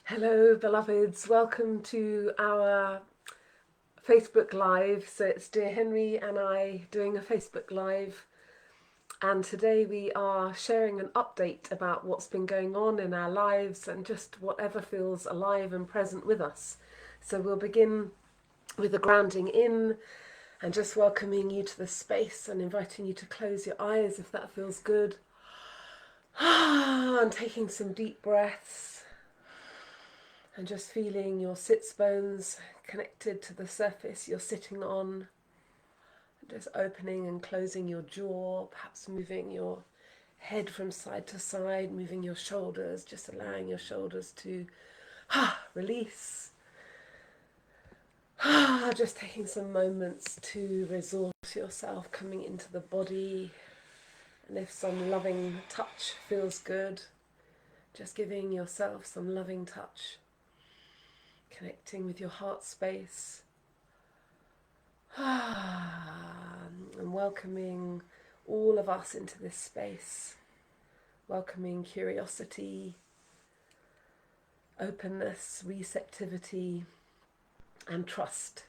Hello, beloveds. Welcome to our Facebook Live. So it's Dear Henry and I doing a Facebook Live. And today we are sharing an update about what's been going on in our lives and just whatever feels alive and present with us. So we'll begin with a grounding in and just welcoming you to the space and inviting you to close your eyes if that feels good. And taking some deep breaths. And just feeling your sits bones connected to the surface you're sitting on. Just opening and closing your jaw, perhaps moving your head from side to side, moving your shoulders, just allowing your shoulders to release. Just taking some moments to resource yourself, coming into the body. And if some loving touch feels good, just giving yourself some loving touch. Connecting with your heart space. And welcoming all of us into this space. Welcoming curiosity, openness, receptivity, and trust.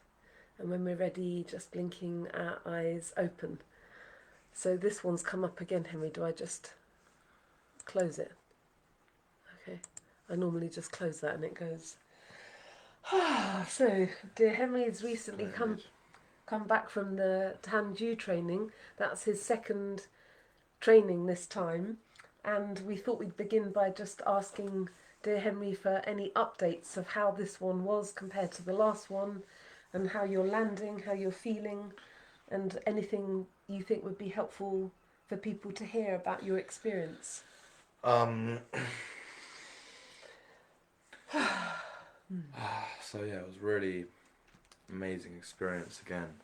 And when we're ready, just blinking our eyes open. So this one's come up again, Henry. Do I just close it? Okay. I normally just close that and it goes. So, dear Henry's recently come back from the Tanju training. That's his second training this time. And we thought we'd begin by just asking dear Henry for any updates of how this one was compared to the last one and how you're landing, how you're feeling, and anything you think would be helpful for people to hear about your experience. Um, so yeah, it was really amazing experience again.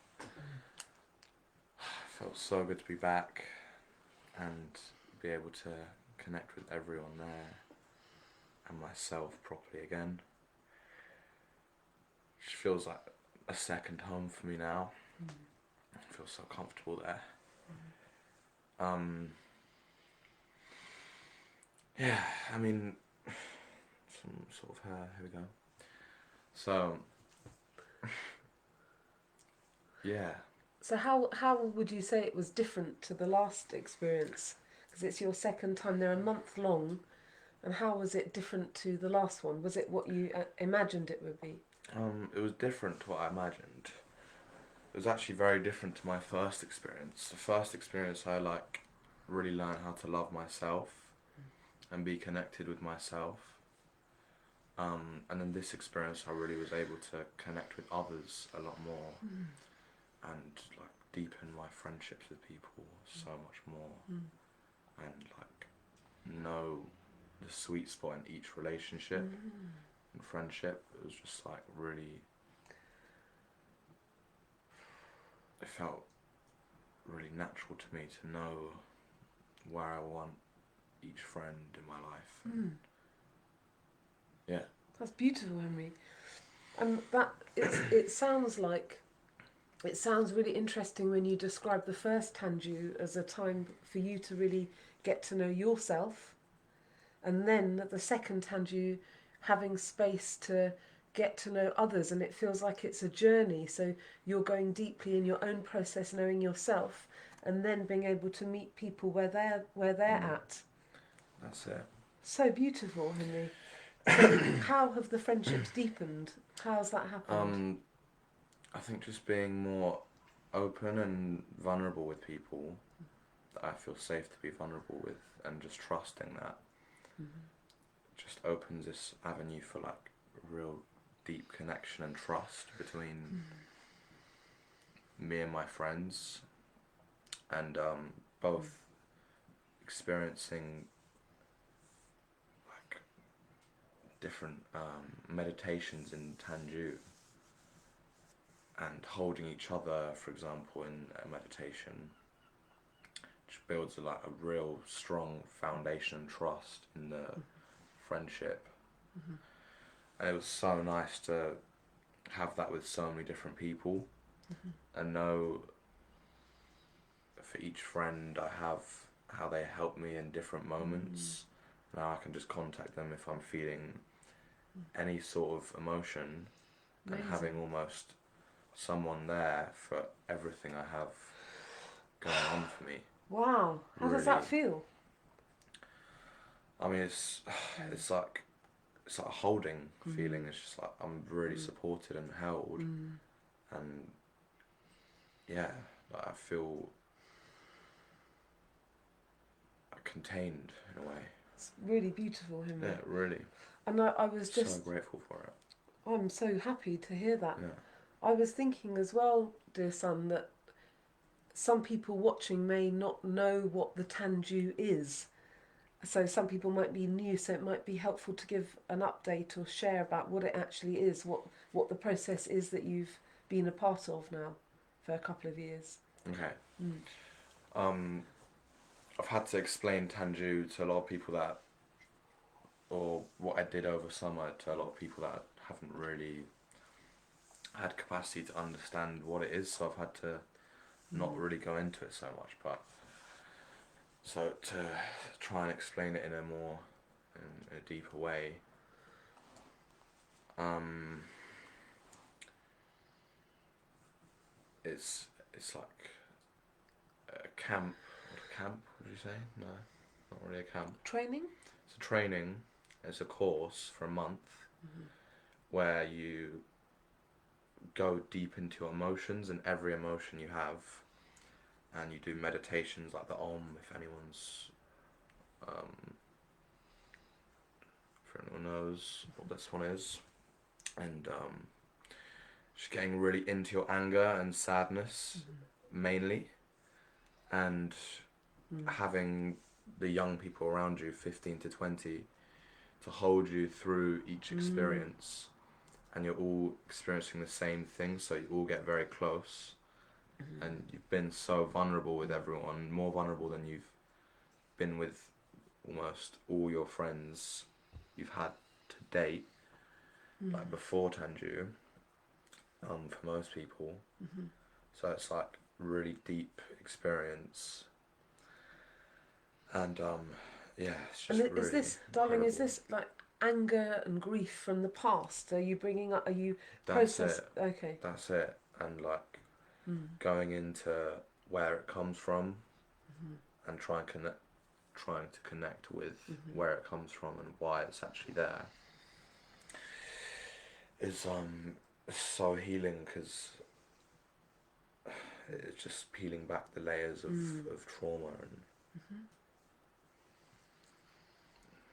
Felt so good to be back and be able to connect with everyone there and myself properly again. It feels like a second home for me now. I feel so comfortable there. Yeah, I mean, some sort of here we go. So, yeah. So how would you say it was different to the last experience? Because it's your second time. They're a month long. And how was it different to the last one? Was it what you imagined it would be? It was different to what I imagined. It was actually very different to my first experience. The first experience, I really learned how to love myself and be connected with myself. And in this experience, I really was able to connect with others a lot more and deepen my friendships with people so much more and know the sweet spot in each relationship and friendship. It was just really, it felt really natural to me to know where I want each friend in my life. And yeah. That's beautiful, Henry. And that it sounds like it sounds really interesting when you describe the first Tanju as a time for you to really get to know yourself, and then the second Tanju having space to get to know others, and it feels like it's a journey. So you're going deeply in your own process, knowing yourself, and then being able to meet people where they're at. That's it. So beautiful, Henry. So how have the friendships deepened? How's that happened? I think just being more open and vulnerable with people that I feel safe to be vulnerable with, and just trusting that just opens this avenue for real deep connection and trust between me and my friends, and both experiencing different meditations in Tanju and holding each other, for example, in a meditation, which builds a real strong foundation and trust in the friendship. And it was so nice to have that with so many different people and know for each friend I have how they help me in different moments. Now I can just contact them if I'm feeling any sort of emotion, Amazing. and having almost someone there for everything I have going on for me. Wow. How does that Really, feel? I mean, it's like a holding feeling. Mm. It's just like I'm really supported and held, Mm. and yeah, like I feel contained in a way. It's really beautiful, Henry. Yeah, really. And I was So just, grateful for it. I'm so happy to hear that. Yeah. I was thinking as well, dear son, that some people watching may not know what the Tanju is. So some people might be new, so it might be helpful to give an update or share about what it actually is, what the process is that you've been a part of now for a couple of years. Okay. Mm. I've had to explain Tanju to a lot of people that, or what I did over summer to a lot of people that haven't really had capacity to understand what it is. So I've had to not really go into it so much, but so to try and explain it in a more, in a deeper way. It's like a camp. Camp? Would you say? No, not really a camp. Training? It's a training. It's a course for a month where you go deep into your emotions and every emotion you have, and you do meditations like the Om, if anyone knows what this one is, and just getting really into your anger and sadness mainly, and having the young people around you, 15 to 20, to hold you through each experience, and you're all experiencing the same thing, so you all get very close, and you've been so vulnerable with everyone, more vulnerable than you've been with almost all your friends you've had to date, like before Tanju, for most people. So it's like really deep experience, and yeah, it's just And really is this, darling, is incredible. this like anger and grief from the past? Are you bringing up, are you That's process? it. Okay. That's it. And like going into where it comes from, and trying to connect with where it comes from and why it's actually there is so healing, because it's just peeling back the layers of trauma and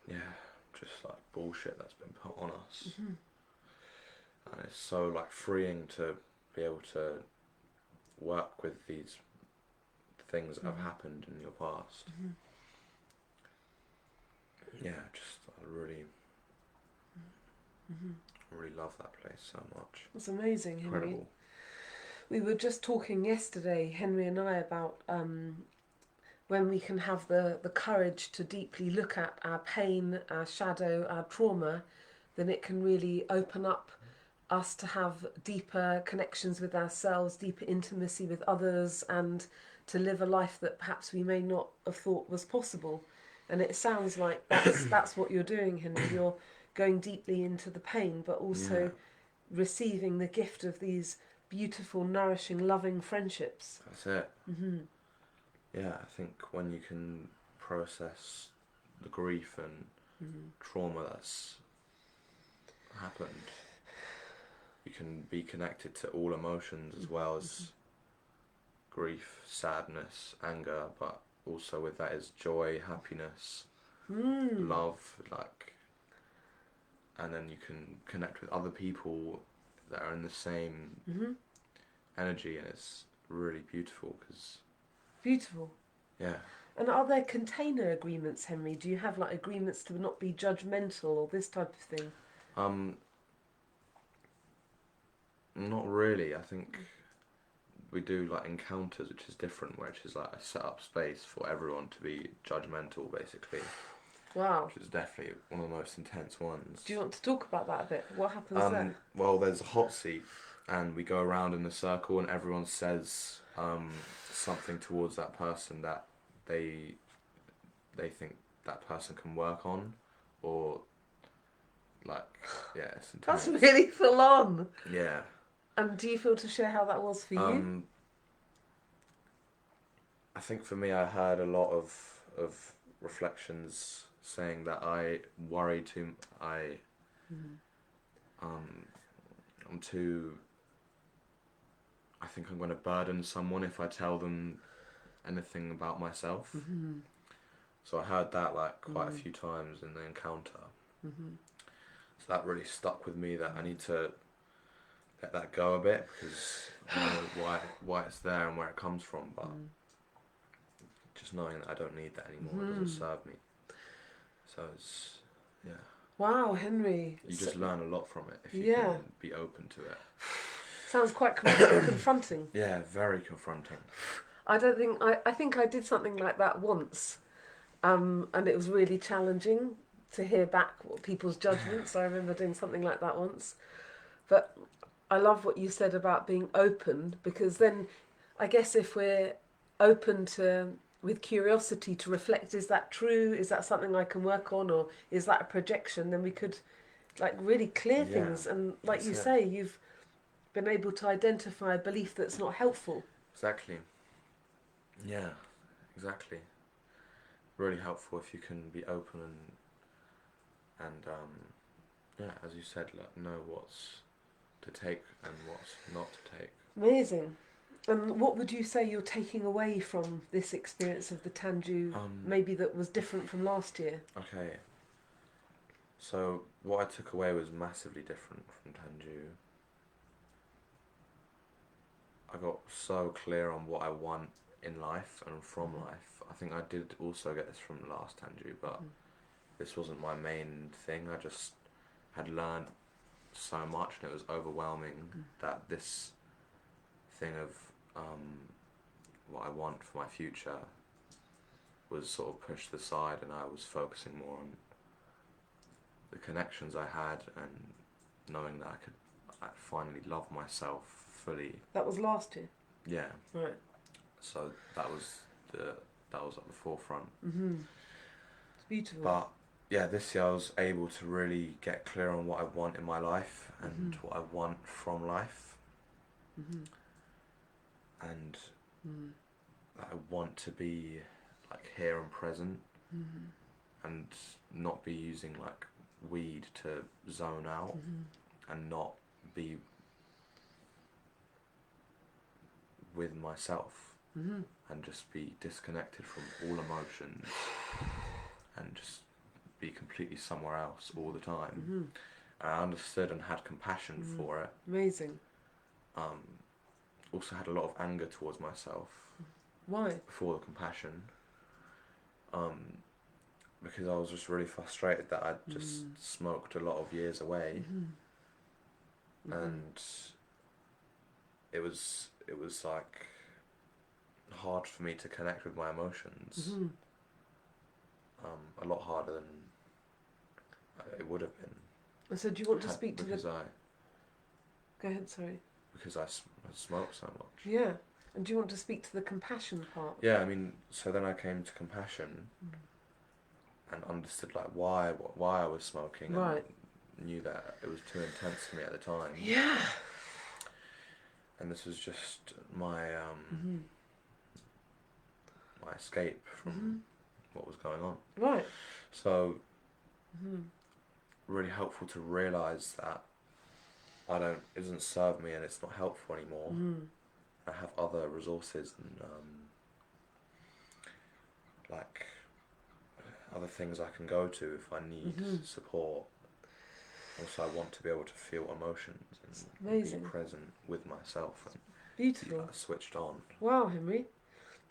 yeah, just like bullshit that's been put on us. And it's so like freeing to be able to work with these things that have happened in your past. Yeah, just I really love that place so much. It's amazing, Henry. Incredible. We were just talking yesterday, Henry and I, about when we can have the courage to deeply look at our pain, our shadow, our trauma, then it can really open up us to have deeper connections with ourselves, deeper intimacy with others, and to live a life that perhaps we may not have thought was possible. And it sounds like that's what you're doing, Henry. You're going deeply into the pain, but also receiving the gift of these beautiful, nourishing, loving friendships. That's it. Yeah, I think when you can process the grief and trauma that's happened, you can be connected to all emotions as well as grief, sadness, anger, but also with that is joy, happiness, love, like, and then you can connect with other people that are in the same energy, and it's really beautiful because Beautiful. yeah. And are there container agreements, Henry? Do you have like agreements to not be judgmental or this type of thing? Not really. I think we do like encounters, which is different, which is like a set up space for everyone to be judgmental, basically, Wow. which is definitely one of the most intense ones. Do you want to talk about that a bit? What happens there? Well, there's a hot seat, and we go around in a circle, and everyone says something towards that person that they think that person can work on, or like, yeah, it's That's intense. really full on. Yeah. And do you feel to share how that was for you? I think for me, I heard a lot of reflections saying that I worry too. Um, I'm too. I think I'm going to burden someone if I tell them anything about myself. So I heard that like quite a few times in the encounter. So that really stuck with me that I need to let that go a bit because I know why it's there and where it comes from, but just knowing that I don't need that anymore, it doesn't serve me. So it's, yeah, Wow, Henry. you just learn a lot from it if you Yeah. can be open to it. Sounds quite confronting. Yeah, very confronting. I think I did something like that once, and it was really challenging to hear back people's judgments. I remember doing something like that once, but I love what you said about being open, because then I guess if we're open to, with curiosity, to reflect, is that true? Is that something I can work on, or is that a projection? Then we could like really clear Yeah, things, and like that's you it. say, you've been able to identify a belief that's not helpful. Exactly. Yeah, exactly. Really helpful if you can be open and yeah, as you said, like know what's to take and what's not to take. Amazing. And what would you say you're taking away from this experience of the Tanju, maybe that was different from last year? Okay. So what I took away was massively different from Tanju. I got so clear on what I want in life and from life. I think I did also get this from last Tanju, but this wasn't my main thing. I just had learned so much and it was overwhelming that this thing of what I want for my future was sort of pushed aside, and I was focusing more on the connections I had and knowing that I could finally love myself fully. That was last year. Yeah. Right. So that was at the forefront. It's beautiful. But yeah, this year I was able to really get clear on what I want in my life and what I want from life. And I want to be like here and present and not be using like weed to zone out and not be with myself and just be disconnected from all emotions and just be completely somewhere else all the time. And I understood and had compassion for it. Amazing. Also had a lot of anger towards myself. Why? Before the compassion. Because I was just really frustrated that I'd just smoked a lot of years away. And it was like hard for me to connect with my emotions. A lot harder than it would have been. So do you want to speak to because the... Go ahead, sorry. Because I smoked so much. Yeah. And do you want to speak to the compassion part? Yeah, I mean, so then I came to compassion and understood like why I was smoking. Right. And knew that it was too intense for me at the time. Yeah. And this was just my my escape from what was going on. Right. So really helpful to realise that it doesn't serve me and it's not helpful anymore. I have other resources and like other things I can go to if I need support. Also, I want to be able to feel emotions and be present with myself and beautiful. be switched on. Wow, Henry.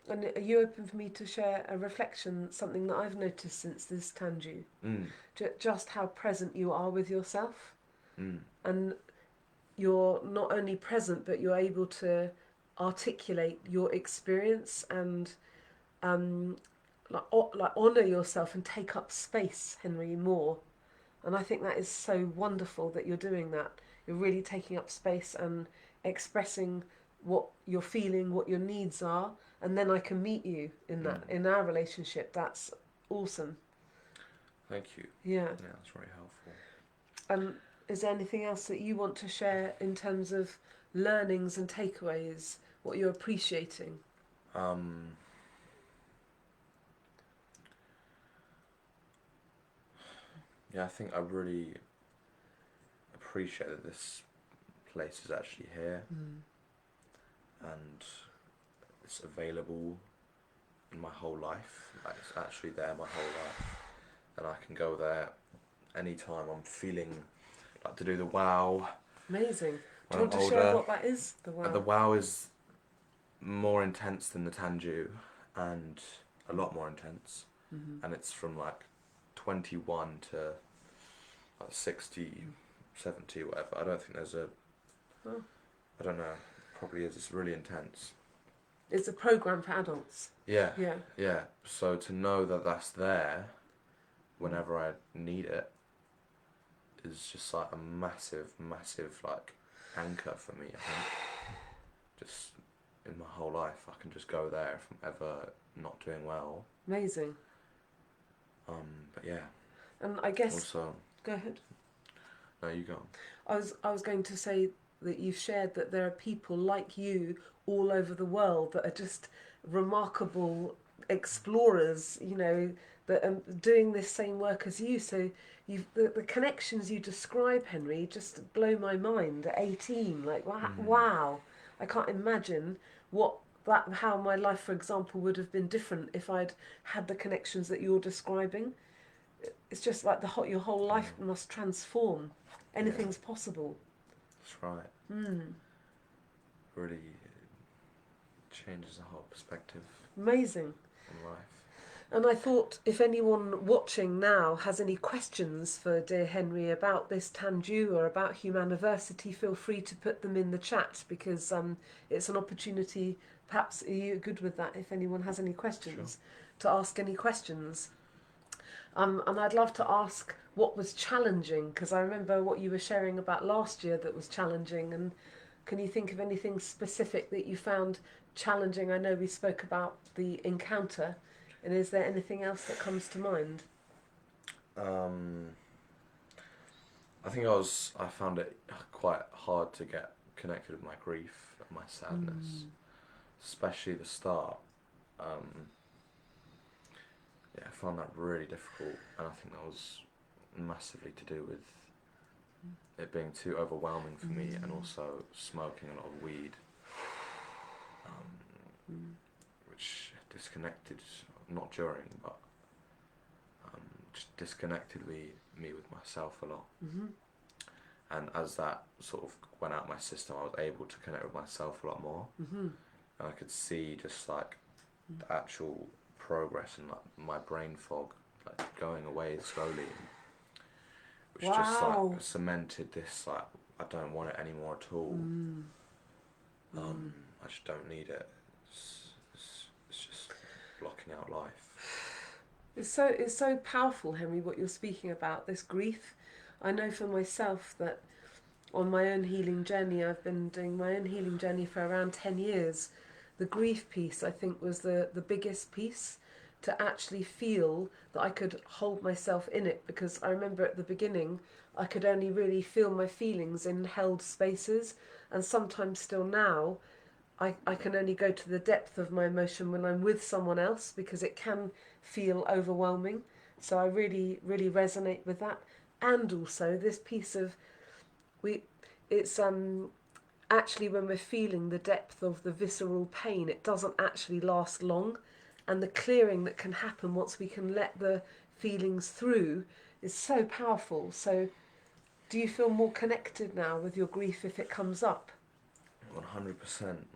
And are you open for me to share a reflection, something that I've noticed since this Tanju? Just how present you are with yourself. And you're not only present, but you're able to articulate your experience and like honour yourself and take up space, Henry, more. And I think that is so wonderful that you're doing that. You're really taking up space and expressing what you're feeling, what your needs are, and then I can meet you in that, in our relationship. That's awesome. Thank you. Yeah. Yeah, that's very helpful. Is there anything else that you want to share in terms of learnings and takeaways? What you're appreciating? Um, yeah, I think I really appreciate that this place is actually here and it's available in my whole life. Like, it's actually there my whole life, and I can go there anytime I'm feeling like to do the wow. Amazing. Do When you want I'm to share older. what that is? The And the wow. wow is more intense than the Tanju, and a lot more intense. And it's from like 21 to like 60, 70, whatever. I don't think there's a. Oh. I don't know. Probably is. It's really intense. It's a program for adults. Yeah, Yeah. yeah. So to know that that's there whenever I need it is just like a massive, massive like anchor for me. I think just in my whole life, I can just go there if I'm ever not doing well. Amazing. But yeah. And I guess Also, go ahead. no, you go. I was going to say that you've shared that there are people like you all over the world that are just remarkable explorers, you know, that are doing this same work as you. So the connections you describe, Henry, just blow my mind at 18. Like, wow. I can't imagine what how my life, for example, would have been different if I'd had the connections that you're describing. It's just like your whole life must transform. Anything's possible. That's right. Really changes the whole perspective Amazing. on life. And I thought if anyone watching now has any questions for dear Henry about this Tanju or about Humaniversity, feel free to put them in the chat because it's an opportunity. Perhaps are you good with that? If anyone has any questions, to ask any questions. And I'd love to ask what was challenging, because I remember what you were sharing about last year that was challenging. And can you think of anything specific that you found challenging? I know we spoke about the encounter, and is there anything else that comes to mind? I think I found it quite hard to get connected with my grief and my sadness, especially the start. Yeah, I found that really difficult, and I think that was massively to do with it being too overwhelming for me, and also smoking a lot of weed, which disconnected, not during, but just disconnected me with myself a lot. And as that sort of went out my system, I was able to connect with myself a lot more, and I could see just like the actual progress and like my brain fog like going away slowly, which just like cemented this like I don't want it anymore at all. I just don't need it. It's just blocking out life. It's so powerful, Henry, what you're speaking about, this grief. I know for myself that on my own healing journey, I've been doing my own healing journey for around 10 years. The grief piece, I think, was the biggest piece, to actually feel that I could hold myself in it, because I remember at the beginning I could only really feel my feelings in held spaces, and sometimes still now I can only go to the depth of my emotion when I'm with someone else, because it can feel overwhelming. So I really, really resonate with that. And also this piece of it's actually when we're feeling the depth of the visceral pain, it doesn't actually last long, and the clearing that can happen once we can let the feelings through is so powerful. So do you feel more connected now with your grief if it comes up? 100%,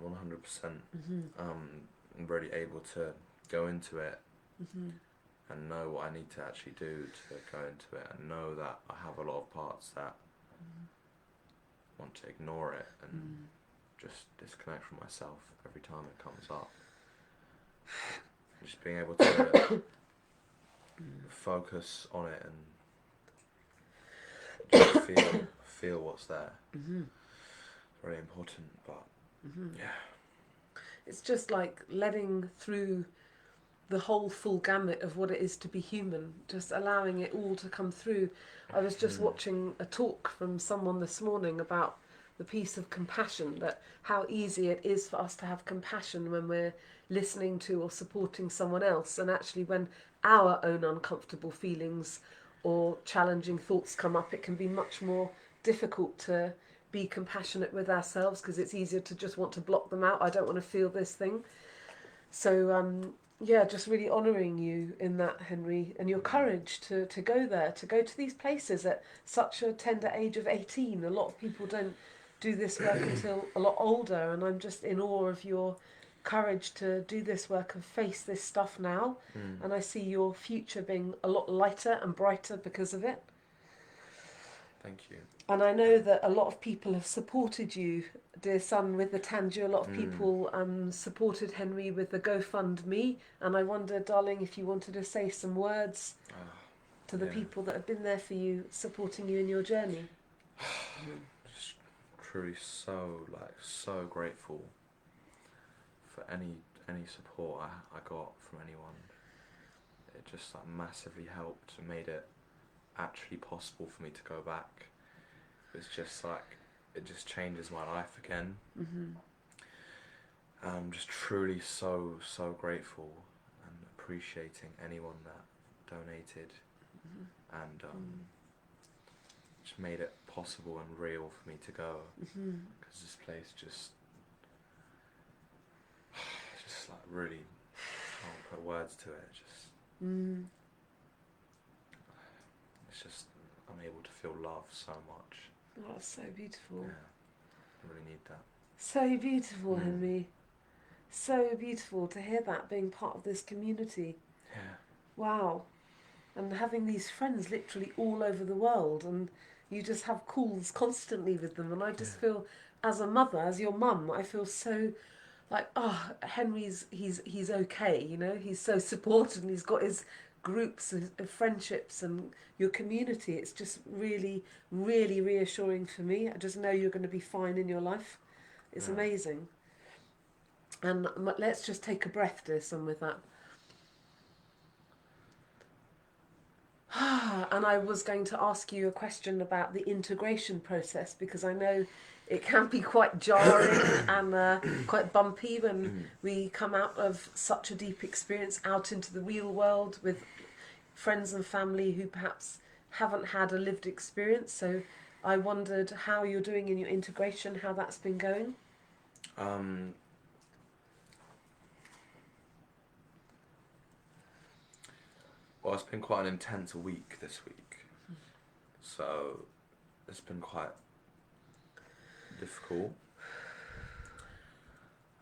100%. I'm really able to go into it and know what I need to actually do to go into it, and know that I have a lot of parts that want to ignore it and just disconnect from myself every time it comes up. Just being able to focus on it and just feel what's there. Very important, but yeah. It's just like letting through the whole full gamut of what it is to be human, just allowing it all to come through. I was just watching a talk from someone this morning about the piece of compassion, that how easy it is for us to have compassion when we're listening to or supporting someone else, and actually when our own uncomfortable feelings or challenging thoughts come up, it can be much more difficult to be compassionate with ourselves, because it's easier to just want to block them out. I don't want to feel this thing. So yeah, just really honouring you in that, Henry, and your courage to go there, to go to these places at such a tender age of 18. A lot of people don't do this work until a lot older, and I'm just in awe of your courage to do this work and face this stuff now. And I see your future being a lot lighter and brighter because of it. Thank you. And I know that a lot of people have supported you, dear son, with the Tanju. A lot of people supported Henry with the GoFundMe. And I wonder, darling, if you wanted to say some words to the people that have been there for you, supporting you in your journey. Just truly so grateful for any support I got from anyone. It just massively helped and made it actually possible for me to go back. It's just it just changes my life again. I'm just truly so grateful and appreciating anyone that donated and just made it possible and real for me to go, because this place just really can't put words to it. It's just I'm able to feel love so much. Oh, that's so beautiful. Yeah, I really need that. So beautiful, Henry. So beautiful to hear that, being part of this community. Yeah. Wow. And having these friends literally all over the world, and you just have calls constantly with them. And I just feel, as a mother, as your mum, I feel so like, oh, Henry's, he's okay, you know, he's so supported and he's got his groups of friendships and your community. It's just really, really reassuring for me. I just know you're going to be fine in your life. It's amazing. And let's just take a breath, dear son, with that. And I was going to ask you a question about the integration process, because I know it can be quite jarring and quite bumpy when we come out of such a deep experience out into the real world with friends and family who perhaps haven't had a lived experience. So I wondered how you're doing in your integration, how that's been going. Well, it's been quite an intense week this week, so it's been quite difficult.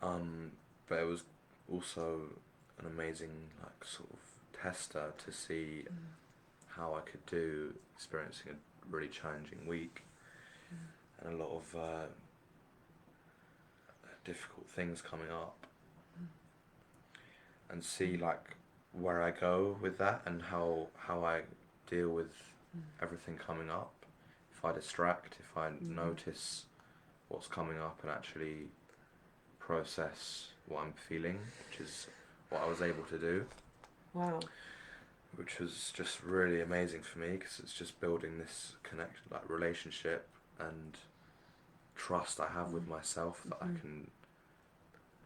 But it was also an amazing sort of tester to see how I could do experiencing a really challenging week and a lot of difficult things coming up, and see where I go with that and how I deal with everything coming up. If I distract, if I notice what's coming up and actually process what I'm feeling, which is what I was able to do. Wow. Which was just really amazing for me, because it's just building this connection, relationship and trust I have with myself, that I can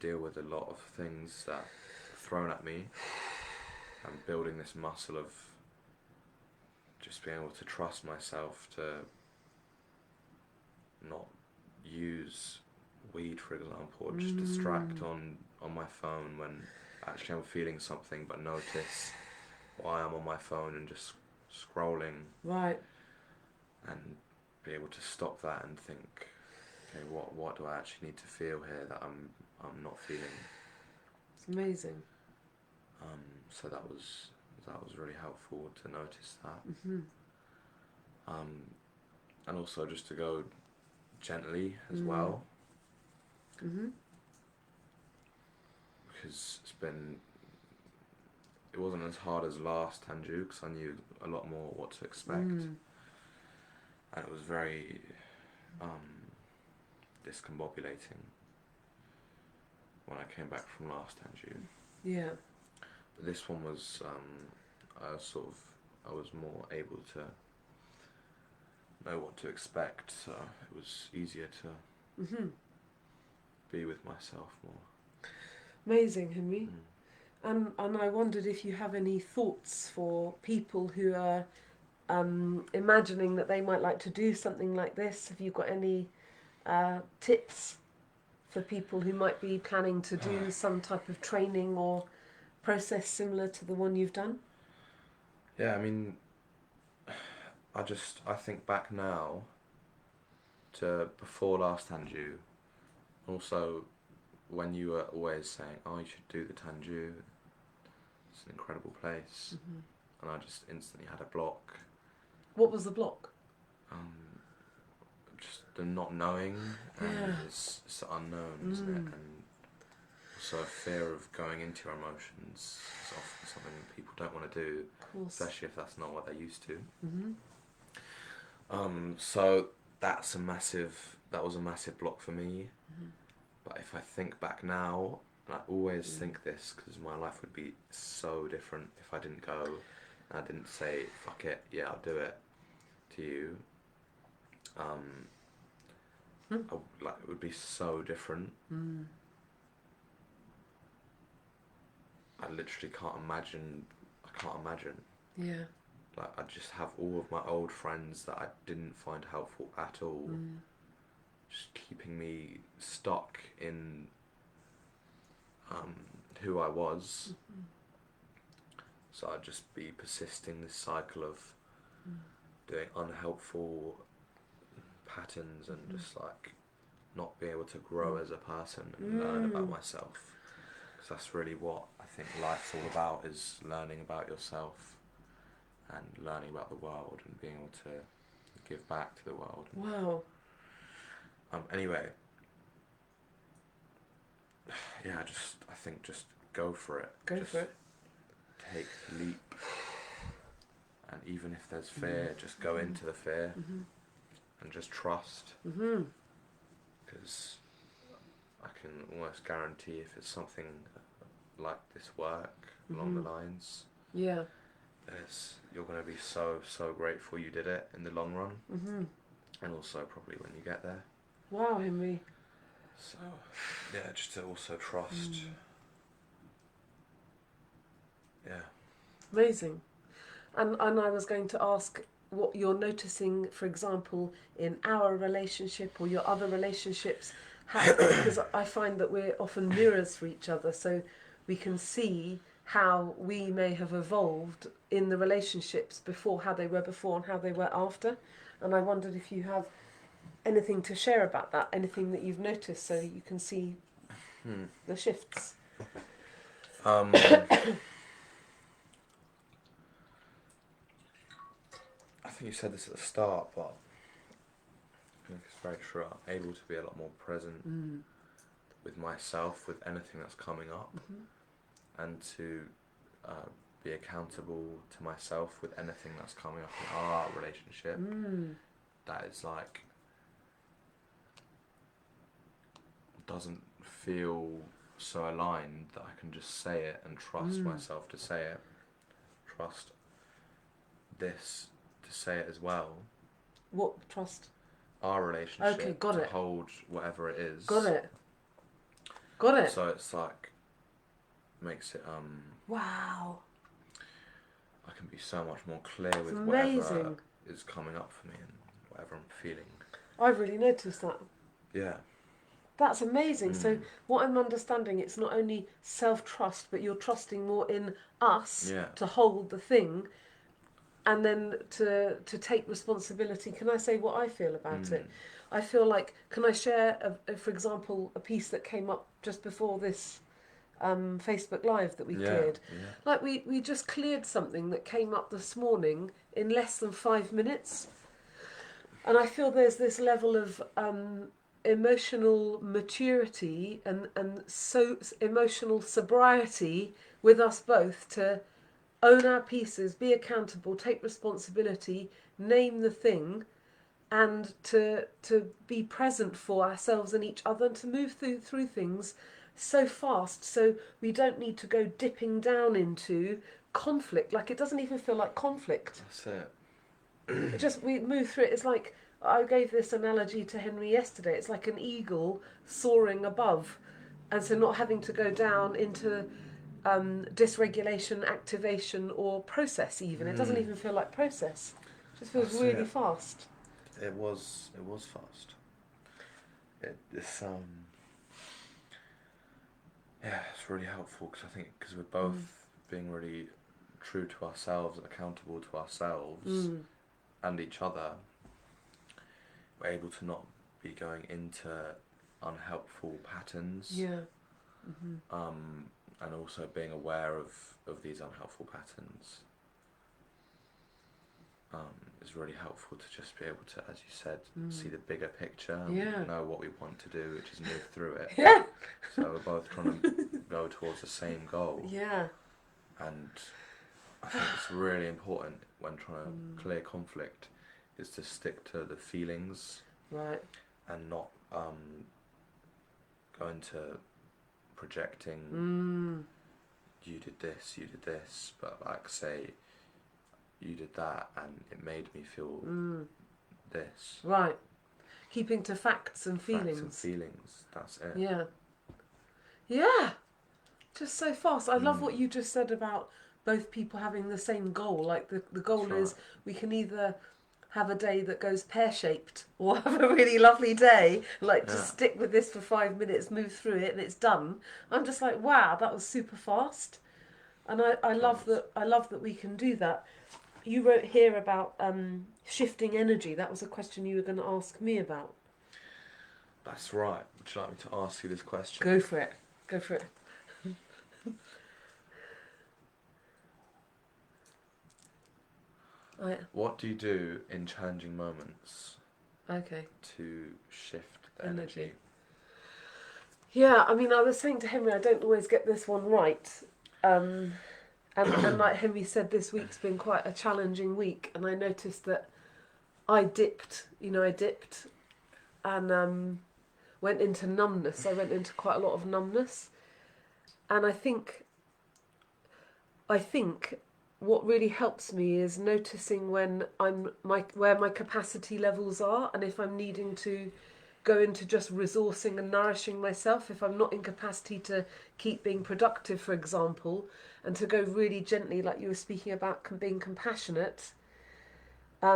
deal with a lot of things that are thrown at me, and building this muscle of just being able to trust myself to not use weed, for example, or just distract on my phone when actually I'm feeling something, but notice why I'm on my phone and just scrolling. Right. And be able to stop that and think, okay, what do I actually need to feel here that I'm not feeling? It's amazing. So that was really helpful to notice that. And also just to go gently as well. Because it wasn't as hard as last Tanju, because I knew a lot more what to expect. And it was very discombobulating when I came back from last Tanju. Yeah. this one was I was more able to know what to expect, so it was easier to be with myself more. Amazing, Henry. And I wondered if you have any thoughts for people who are imagining that they might like to do something like this. Have you got any tips for people who might be planning to do some type of training or process similar to the one you've done? Yeah, I mean, I think back now to before last Tanju, also when you were always saying, oh, you should do the Tanju, it's an incredible place, and I just instantly had a block. What was the block? Just the not knowing, and Yeah. it's the unknown, isn't it? And also a fear of going into your emotions is often something that people don't want to do, Of course. especially if that's not what they're used to. Mm-hmm. So that was a massive block for me. But if I think back now, and I always think this because my life would be so different if I didn't go and I didn't say, fuck it, yeah, I'll do it to you. It would be so different. I literally can't imagine. Yeah. Like, I just have all of my old friends that I didn't find helpful at all, just keeping me stuck in who I was. So I'd just be persisting this cycle of doing unhelpful patterns and just like not being able to grow as a person and learn about myself. Because that's really what I think life's all about, is learning about yourself and learning about the world and being able to give back to the world. Wow. Anyway, yeah, I think just go for it. Go Just for it. Take the leap. And even if there's fear, just go into the fear and just trust. Because I can almost guarantee if it's something like this work along the lines, Yeah. you're going to be so grateful you did it in the long run, and also probably when you get there. Wow, Henry. So yeah, just to also trust. Yeah. Amazing. And I was going to ask what you're noticing, for example, in our relationship or your other relationships, because I find that we're often mirrors for each other, so we can see how we may have evolved in the relationships before, how they were before and how they were after. And I wondered if you have anything to share about that, anything that you've noticed, so you can see the shifts. I think you said this at the start, but I think it's very true. I'm able to be a lot more present with myself, with anything that's coming up, and to be accountable to myself with anything that's coming up in our relationship. That is like, doesn't feel so aligned that I can just say it and trust myself to say it. Trust this to say it as well. What trust? Our relationship. Okay, got to it. hold whatever it is. Got it. Got it. So it's like, makes it Wow. I can be so much more clear with amazing. whatever is coming up for me and whatever I'm feeling. I've really noticed that. Yeah. That's amazing. So what I'm understanding, it's not only self-trust, but you're trusting more in us to hold the thing, and then to take responsibility. Can I say what I feel about it? I feel like, can I share, for example, a piece that came up just before this Facebook Live that we cleared? Yeah. Like we just cleared something that came up this morning in less than 5 minutes. And I feel there's this level of emotional maturity and so emotional sobriety with us both to own our pieces, be accountable, take responsibility, name the thing, and to be present for ourselves and each other, and to move through things so fast, so we don't need to go dipping down into conflict. Like, it doesn't even feel like conflict. That's it. It just, we move through it. It's like, I gave this analogy to Henry yesterday. It's like an eagle soaring above, and so not having to go down into dysregulation, activation, or process. Even it doesn't even feel like process. It just feels That's really it. fast. It was fast. It's yeah, it's really helpful because I think because we're both being really true to ourselves, accountable to ourselves and each other, we're able to not be going into unhelpful patterns. Yeah. And also being aware of these unhelpful patterns is really helpful to just be able to, as you said, see the bigger picture and Yeah. know what we want to do, which is move through it. Yeah. So we're both trying to go towards the same goal. Yeah. And I think it's really important when trying to clear conflict is to stick to the feelings Right. and not go into projecting you did this, but like say you did that and it made me feel this. Right. Keeping to facts and Facts feelings. and feelings, that's it. Yeah. Yeah. Just so fast. I love what you just said about both people having the same goal. Like the goal That's is right. we can either have a day that goes pear-shaped or have a really lovely day, like just stick with this for 5 minutes, move through it and it's done. I'm just like, wow, that was super fast. And I love that we can do that. You wrote here about shifting energy. That was a question you were going to ask me about. That's right. Would you like me to ask you this question? Go for it. Go for it. Oh, yeah. What do you do in challenging moments Okay. to shift the energy? Yeah, I mean, I was saying to Henry, I don't always get this one right. And like Henry said, this week's been quite a challenging week. And I noticed that I dipped and went into numbness. I went into quite a lot of numbness. And I think what really helps me is noticing when where my capacity levels are, and if I'm needing to go into just resourcing and nourishing myself, if I'm not in capacity to keep being productive, for example, and to go really gently, like you were speaking about, being compassionate,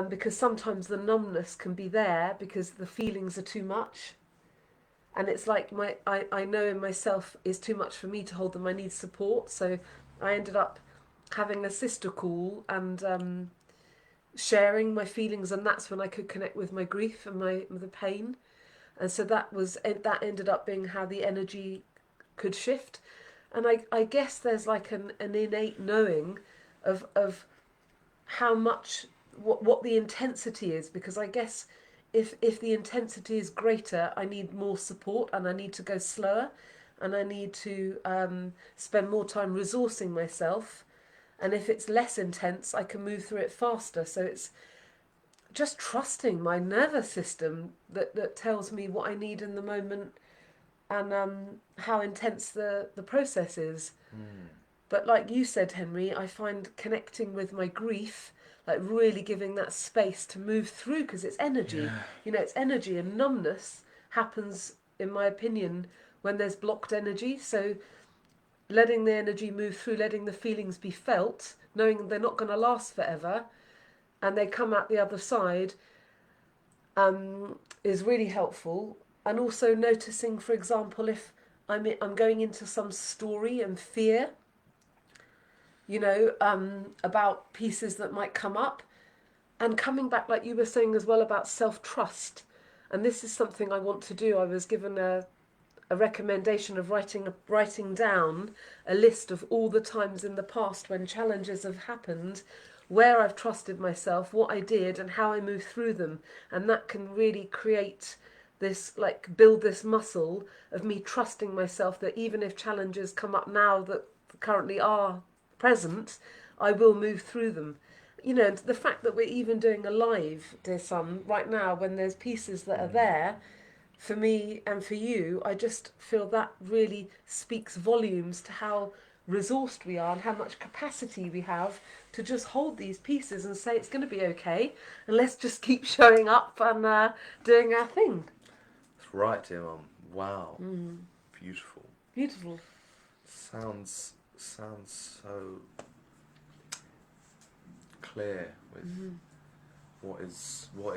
because sometimes the numbness can be there because the feelings are too much. And it's like I know in myself is too much for me to hold them. I need support. So I ended up having a sister call and sharing my feelings, and that's when I could connect with my grief and the pain. And so that ended up being how the energy could shift. And I guess there's like an innate knowing of how much what the intensity is, because I guess if the intensity is greater, I need more support and I need to go slower and I need to spend more time resourcing myself. And if it's less intense, I can move through it faster. So it's just trusting my nervous system that tells me what I need in the moment and how intense the process is. But like you said, Henry, I find connecting with my grief, like really giving that space to move through, because it's energy. Yeah. You know, it's energy, and numbness happens, in my opinion, when there's blocked energy. So letting the energy move through, letting the feelings be felt, knowing they're not going to last forever, and they come out the other side, is really helpful. And also noticing, for example, if I'm going into some story and fear, you know, about pieces that might come up, and coming back, like you were saying as well, about self-trust. And this is something I want to do. I was given a recommendation of writing down a list of all the times in the past when challenges have happened, where I've trusted myself, what I did, and how I moved through them. And that can really create this, like, build this muscle of me trusting myself that even if challenges come up now that currently are present, I will move through them. You know, the fact that we're even doing a live, dear son, right now, when there's pieces that are there, for me and for you, I just feel that really speaks volumes to how resourced we are and how much capacity we have to just hold these pieces and say it's going to be okay, and let's just keep showing up and doing our thing. That's right, dear Mum. Wow. Beautiful. Beautiful. Sounds so clear with what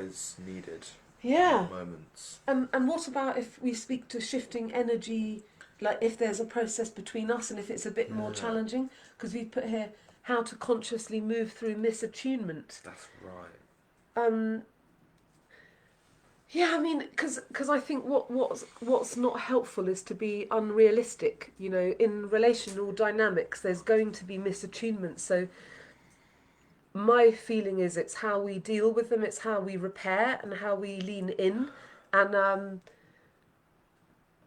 is needed Yeah. at moments. And what about if we speak to shifting energy, like if there's a process between us and if it's a bit more Yeah. challenging? Because we put here how to consciously move through misattunement. That's right. Yeah, I mean, because I think what's not helpful is to be unrealistic. You know, in relational dynamics, there's going to be misattunement. So my feeling is it's how we deal with them, it's how we repair and how we lean in, and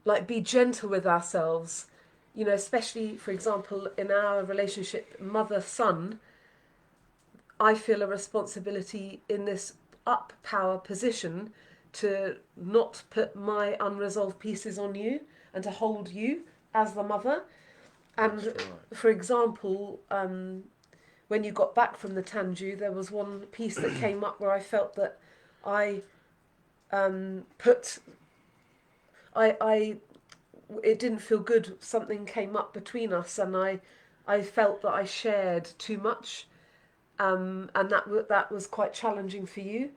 like be gentle with ourselves. You know, especially for example in our relationship, mother son. I feel a responsibility in this up power position to not put my unresolved pieces on you and to hold you as the mother. And That's right. for example, when you got back from the Tanju, there was one piece that came up where I felt that I put, I, it didn't feel good. Something came up between us, and I felt that I shared too much, and that was quite challenging for you.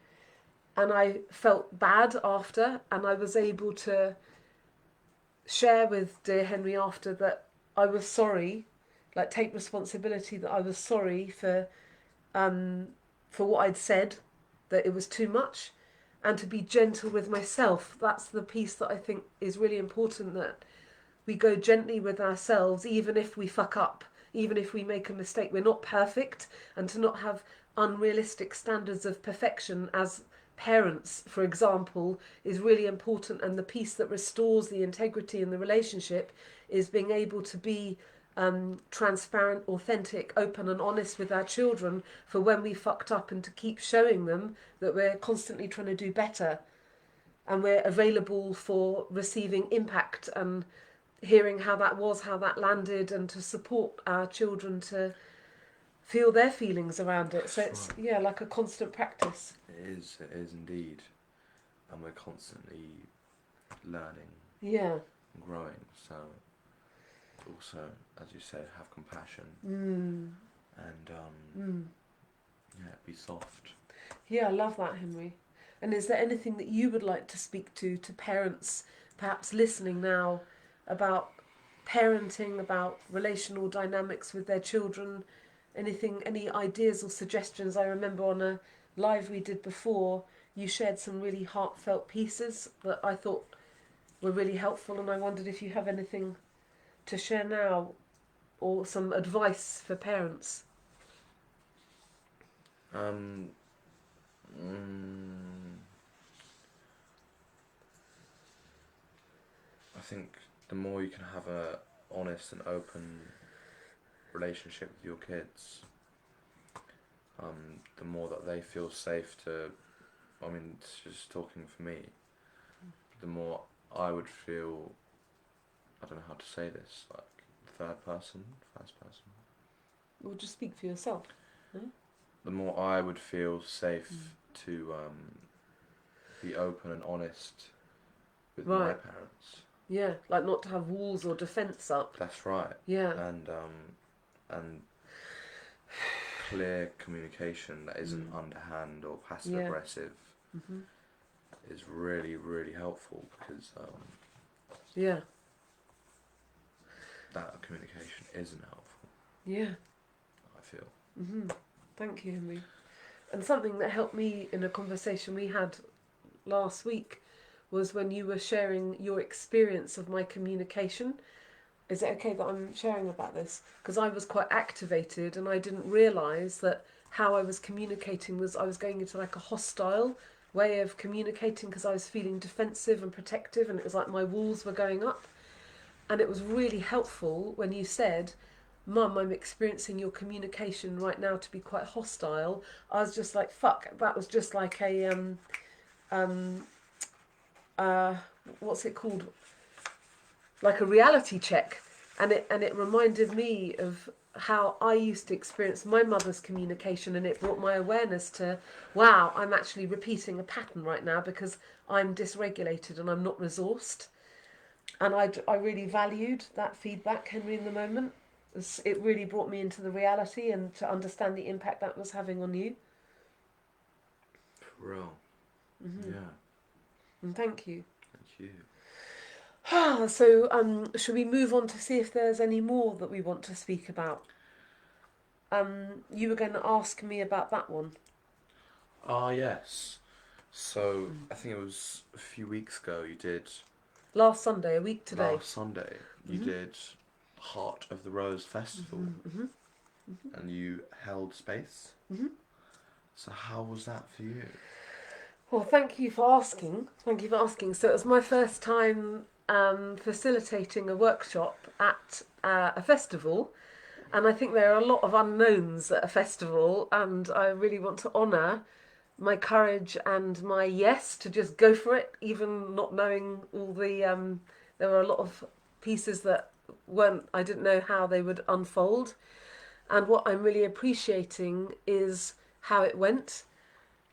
And I felt bad after, and I was able to share with dear Henry after that I was sorry, like take responsibility that I was sorry for what I'd said, that it was too much, and to be gentle with myself. That's the piece that I think is really important, that we go gently with ourselves, even if we fuck up, even if we make a mistake. We're not perfect, and to not have unrealistic standards of perfection as parents, for example, is really important. And the piece that restores the integrity in the relationship is being able to be transparent, authentic, open and honest with our children for when we fucked up, and to keep showing them that we're constantly trying to do better and we're available for receiving impact and hearing how that was, how that landed, and to support our children to feel their feelings around it. So it's, yeah, like a constant practice. It is indeed. And we're constantly learning, Yeah. and growing. So also, as you say, have compassion and yeah, be soft. Yeah, I love that, Henry. And is there anything that you would like to speak to parents, perhaps listening now, about parenting, about relational dynamics with their children? Anything, any ideas or suggestions? I remember on a live we did before, you shared some really heartfelt pieces that I thought were really helpful, and I wondered if you have anything to share now or some advice for parents. I think the more you can have a honest and open relationship with your kids, the more that they feel safe to. I mean, it's just talking for me. The more I would feel. I don't know how to say this. Like third person, first person. Or just speak for yourself. The more I would feel safe to be open and honest with my parents. Yeah, like not to have walls or defence up. That's right. Yeah. And clear communication that isn't underhand or passive aggressive is really, really helpful, because Yeah. that communication isn't helpful. Yeah. I feel. Thank you, Henry. And something that helped me in a conversation we had last week was when you were sharing your experience of my communication. Is it okay that I'm sharing about this? Because I was quite activated and I didn't realise that how I was communicating was I was going into like a hostile way of communicating, because I was feeling defensive and protective, and it was like my walls were going up. And it was really helpful when you said, Mum, I'm experiencing your communication right now to be quite hostile. I was just like, fuck, that was just like a what's it called? Like a reality check, and it reminded me of how I used to experience my mother's communication, and it brought my awareness to, wow, I'm actually repeating a pattern right now because I'm dysregulated and I'm not resourced. And I really valued that feedback, Henry, in the moment. It really brought me into the reality and to understand the impact that was having on you. For real. Mm-hmm. Yeah. And thank you. Thank you. So, should we move on to see if there's any more that we want to speak about? You were going to ask me about that one. Ah, yes. So, I think it was a few weeks ago you did, Last Sunday, a week today. last Sunday, you did Heart of the Rose Festival, and you held space. So how was that for you? Well, thank you for asking. Thank you for asking. So it was my first time facilitating a workshop at a festival, and I think there are a lot of unknowns at a festival, and I really want to honour my courage and my yes to just go for it, even not knowing all the. There were a lot of pieces that I didn't know how they would unfold, and what I'm really appreciating is how it went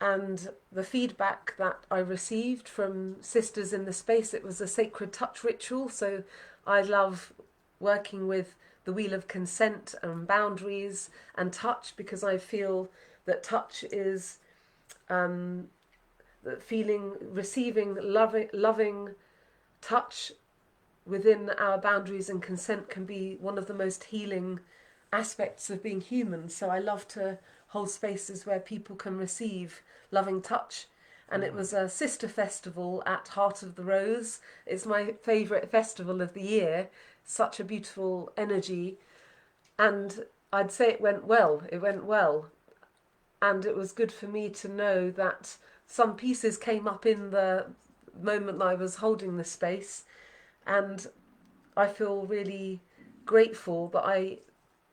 and the feedback that I received from sisters in the space. It was a sacred touch ritual, so I love working with the wheel of consent and boundaries and touch, because I feel that touch is receiving loving touch within our boundaries, and consent can be one of the most healing aspects of being human. So I love to hold spaces where people can receive loving touch. And it was a sister festival at Heart of the Rose. It's my favourite festival of the year. Such a beautiful energy. And I'd say it went well. It went well. And it was good for me to know that some pieces came up in the moment that I was holding the space. And I feel really grateful that I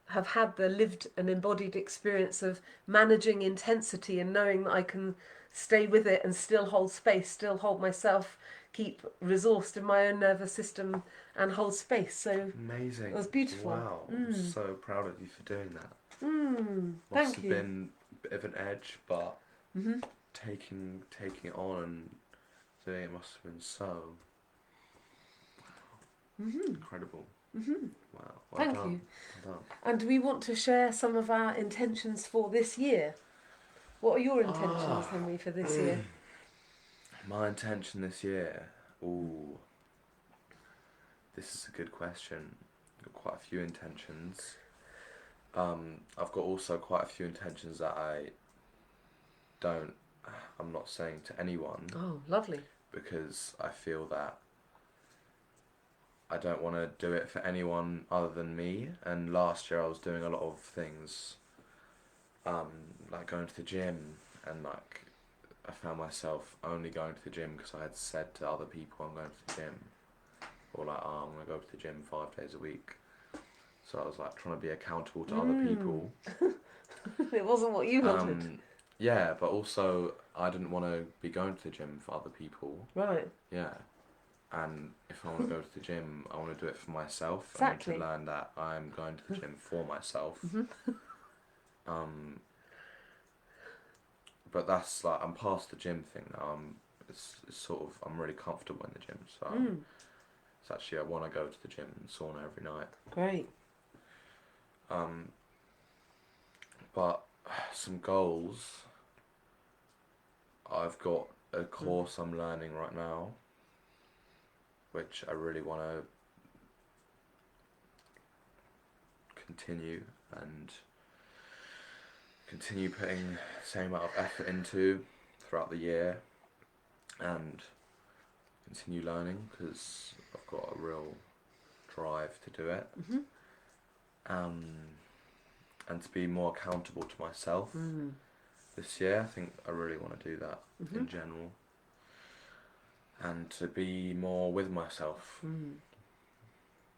have had the lived and embodied experience of managing intensity and knowing that I can stay with it and still hold space, still hold myself, keep resourced in my own nervous system and hold space. So Amazing. it was beautiful. Wow. I'm so proud of you for doing that. Must Thank have you. been a bit of an edge, but taking it on and doing it must have been so incredible. Wow. Well Thank done. you. Well done. And do we want to share some of our intentions for this year? What are your intentions, Henry, for this year? My intention this year. Ooh. This is a good question. I've got quite a few intentions. I've got also quite a few intentions that I'm not saying to anyone, Oh, lovely. because I feel that I don't want to do it for anyone other than me. And last year I was doing a lot of things, like going to the gym, and like I found myself only going to the gym because I had said to other people I'm going to the gym, or like, oh, I'm going to go to the gym 5 days a week. So I was like trying to be accountable to other people. It wasn't what you wanted. Yeah, but also I didn't want to be going to the gym for other people. Right. Yeah. And if I want to go to the gym, I want to do it for myself. Exactly. I need to learn that I'm going to the gym for myself. But that's like, I'm past the gym thing now. It's sort of, I'm really comfortable in the gym. So it's actually, I want to go to the gym and sauna every night. Great. But some goals. I've got a course I'm learning right now, which I really want to continue putting the same amount of effort into throughout the year, and continue learning, because I've got a real drive to do it. And to be more accountable to myself this year. I think I really want to do that in general, and to be more with myself.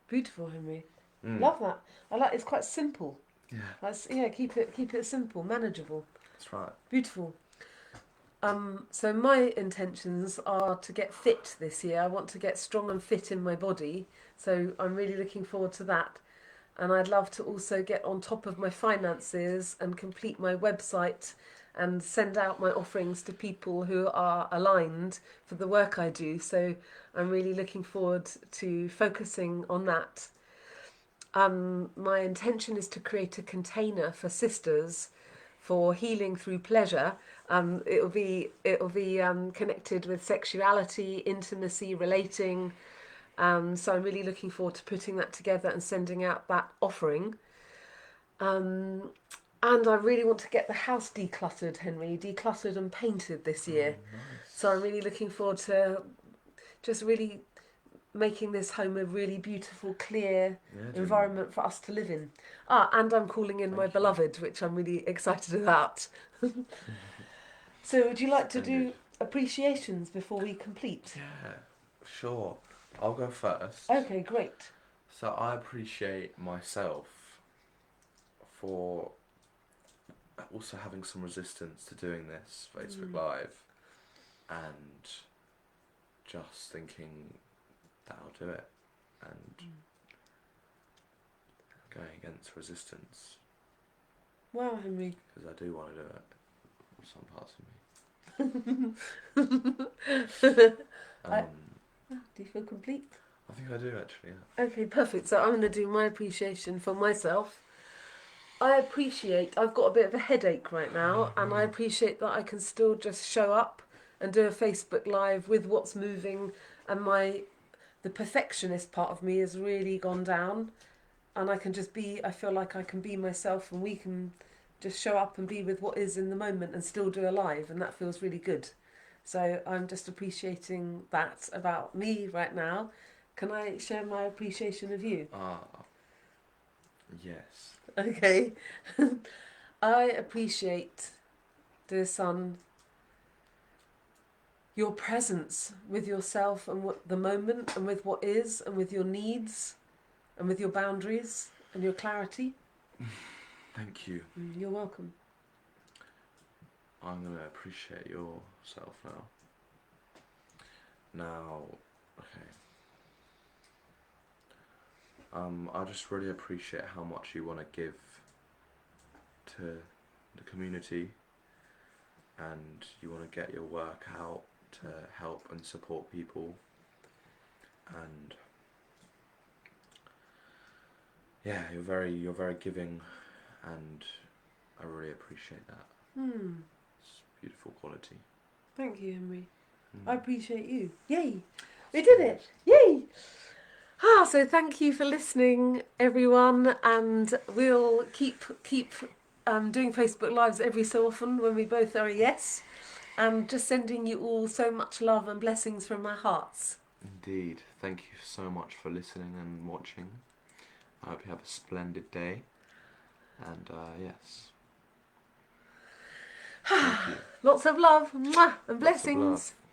Beautiful, Henry. Love that. I like. It's quite simple. Yeah, Keep it simple, manageable. that's right. Beautiful. So my intentions are to get fit this year. I want to get strong and fit in my body. So I'm really looking forward to that. And I'd love to also get on top of my finances and complete my website and send out my offerings to people who are aligned for the work I do. So I'm really looking forward to focusing on that. My intention is to create a container for sisters for healing through pleasure. It'll be connected with sexuality, intimacy, relating. So I'm really looking forward to putting that together and sending out that offering. And I really want to get the house decluttered, Henry, decluttered and painted this year. Oh, nice. So I'm really looking forward to just really making this home a really beautiful, clear environment for us to live in. And I'm calling in my beloved, which I'm really excited about. So would you like to do appreciations before we complete? Yeah, sure. I'll go first. Okay, great. So I appreciate myself for also having some resistance to doing this Facebook Live and just thinking that I'll do it and going against resistance Wow, Henry. because I do want to do it. Some parts of me. Do you feel complete? I think I do actually. Yeah. Okay, perfect. So I'm going to do my appreciation for myself. I've got a bit of a headache right now, and I appreciate that I can still just show up and do a Facebook Live with what's moving, and the perfectionist part of me has really gone down, and I feel like I can be myself, and we can just show up and be with what is in the moment and still do a live, and that feels really good. So I'm just appreciating that about me right now. Can I share my appreciation of you? Yes. Okay. I appreciate, dear son, your presence with yourself and the moment and with what is and with your needs and with your boundaries and your clarity. Thank you. You're welcome. I'm going to appreciate yourself now. Now, okay. I just really appreciate how much you want to give to the community and you want to get your work out to help and support people. And yeah, you're very giving and I really appreciate that. It's beautiful quality. Thank you, Henry. I appreciate you. Yay! We did it! Yay! So thank you for listening, everyone, and we'll keep doing Facebook Lives every so often when we both are a yes, and just sending you all so much love and blessings from our hearts. Indeed. Thank you so much for listening and watching. I hope you have a splendid day. And yes. Thank you. Lots of love, mwah, and blessings. Lots of love.